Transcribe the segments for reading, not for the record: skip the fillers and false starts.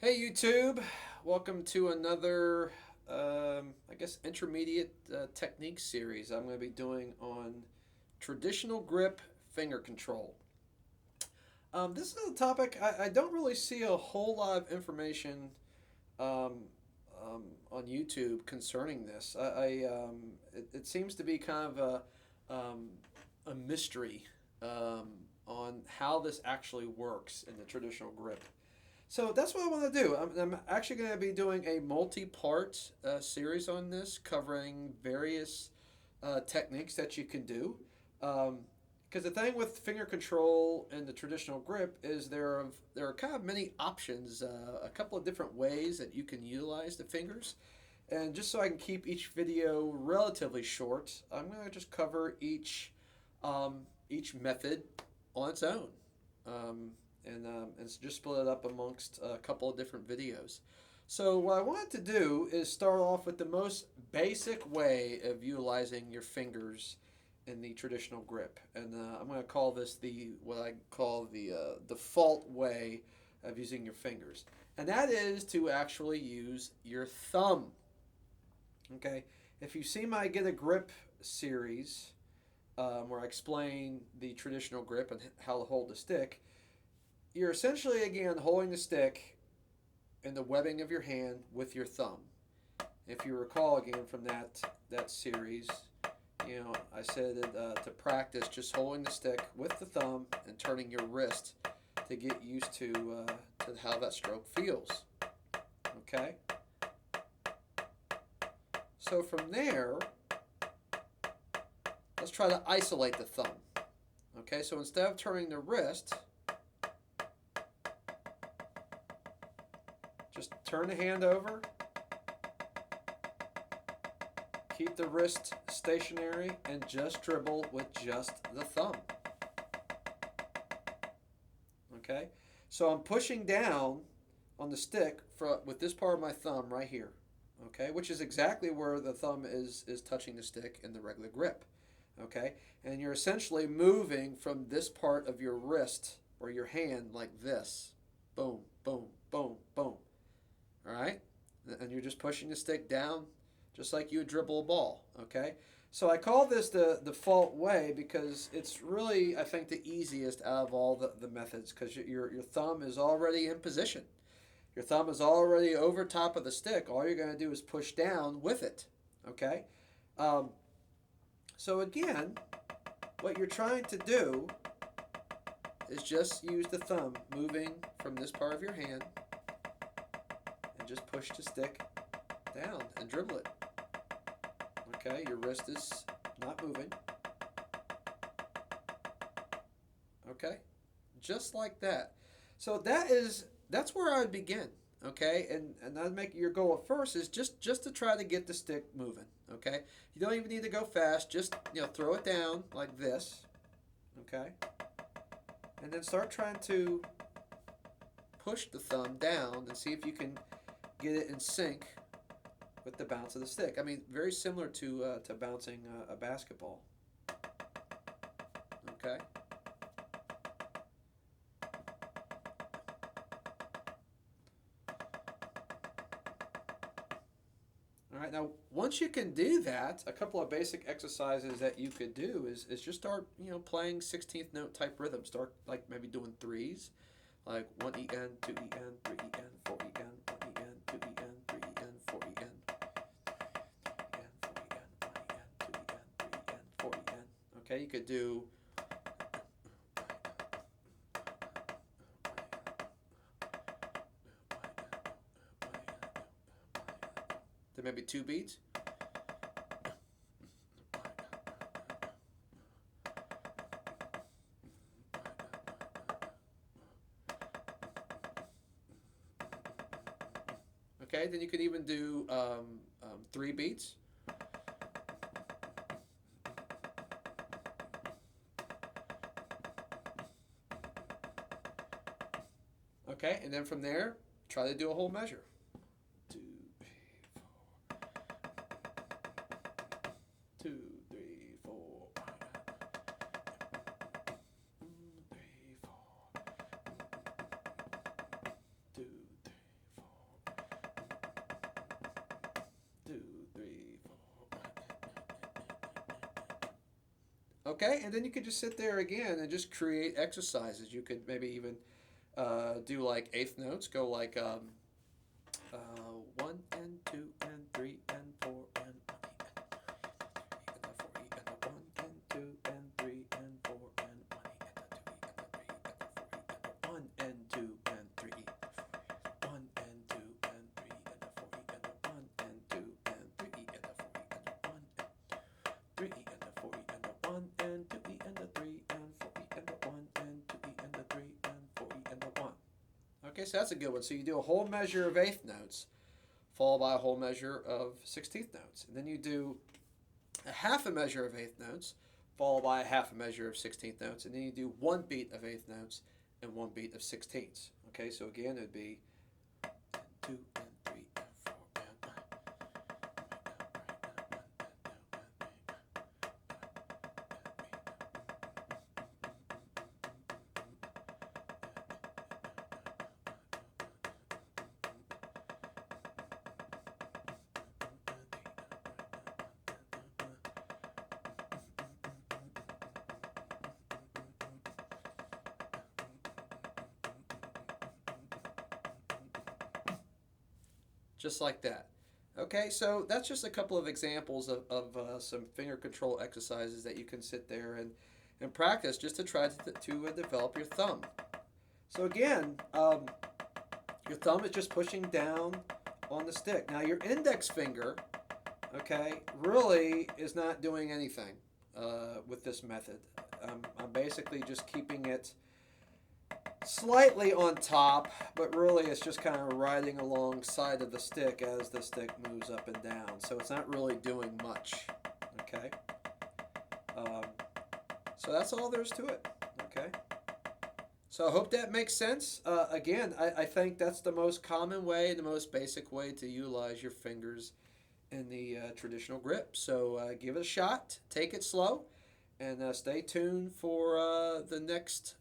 Hey YouTube, welcome to another, I guess, intermediate technique series I'm going to be doing on traditional grip finger control. This is a topic I don't really see a whole lot of information um, on YouTube concerning this. It seems to be kind of a mystery on how this actually works in the traditional grip. So that's what I want to do. I'm actually going to be doing a multi-part series on this, covering various techniques that you can do. Because the thing with finger control and the traditional grip is there are kind of many options, a couple of different ways that you can utilize the fingers. And just so I can keep each video relatively short, I'm going to just cover each method on its own. Um, and just split it up amongst a couple of different videos. So what I wanted to do is start off with the most basic way of utilizing your fingers in the traditional grip, and I'm going to call this the what I call the default way of using your fingers, and that is to actually use your thumb. Okay, if you see my Get a Grip series, where I explain the traditional grip and how to hold the stick, you're essentially again holding the stick in the webbing of your hand with your thumb. If you recall again from that series, I said to practice just holding the stick with the thumb and turning your wrist to get used to how that stroke feels. Okay. So from there, let's try to isolate the thumb. Okay. So instead of turning the wrist, just turn the hand over, keep the wrist stationary, and just dribble with just the thumb. Okay? So I'm pushing down on the stick with this part of my thumb right here. Okay? Which is exactly where the thumb is touching the stick in the regular grip. Okay? And you're essentially moving from this part of your wrist or your hand like this. Boom, boom, boom, boom. All right? And you're just pushing the stick down just like you would dribble a ball. Okay? So I call this the default way because it's really, I think, the easiest out of all the methods because your thumb is already in position. Your thumb is already over top of the stick. All you're going to do is push down with it. Okay? Um, so again, what you're trying to do is just use the thumb moving from this part of your hand and just push the stick down and dribble it. Okay, your wrist is not moving. Okay, just like that. So that's where I would begin. Okay, and I'd make your goal at first is just to try to get the stick moving. Okay, you don't even need to go fast. Just throw it down like this. Okay, and then start trying to push the thumb down and see if you can get it in sync with the bounce of the stick. I mean, very similar to bouncing a basketball. Okay. All right. Now, once you can do that, a couple of basic exercises that you could do is just start playing 16th note type rhythm. Start like maybe doing threes, like 1 EN, 2 EN, 3 EN, 4 EN, 1 EN, 2 EN, 3 EN, 4 EN. Okay, you could do then maybe two beats. Okay, then you could even do three beats. Okay, and then from there, try to do a whole measure. 2, 3, 4. 2, 3, 4. 3, 4. 2, 3, 4. Okay, and then you could just sit there again and just create exercises. You could maybe even do like eighth notes, go like 1 and 2 and 3 and 4 and 1. Okay, so that's a good one. So you do a whole measure of eighth notes, followed by a whole measure of 16th notes. And then you do a half a measure of eighth notes, followed by a half a measure of 16th notes. And then you do one beat of eighth notes and one beat of 16ths. Okay, so again, it would be 2 and 3 and 4 and just like that. Okay, so that's just a couple of examples of some finger control exercises that you can sit there and practice just to try to develop your thumb. So again, your thumb is just pushing down on the stick. Now your index finger, okay, really is not doing anything with this method. I'm basically just keeping it slightly on top, but really it's just kind of riding alongside of the stick as the stick moves up and down. So it's not really doing much, okay? Um, so that's all there is to it, okay? So I hope that makes sense. Again, I think that's the most common way, the most basic way to utilize your fingers in the traditional grip. So give it a shot, take it slow, and stay tuned for the next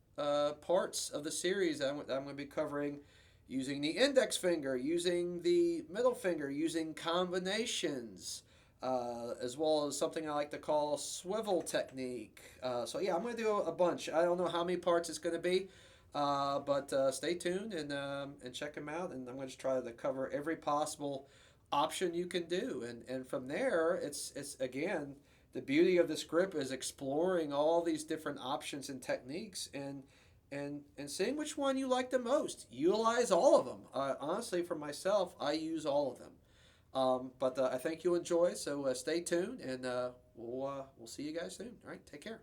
parts of the series. I'm going to be covering using the index finger, using the middle finger, using combinations, as well as something I like to call swivel technique. So yeah, I'm going to do a bunch. I don't know how many parts it's going to be, but stay tuned and check them out. And I'm going to try to cover every possible option you can do. And from there, it's again, the beauty of this grip is exploring all these different options and techniques and seeing which one you like the most. Utilize all of them. Honestly, for myself, I use all of them. But I think you'll enjoy. So stay tuned, and we'll see you guys soon. All right, take care.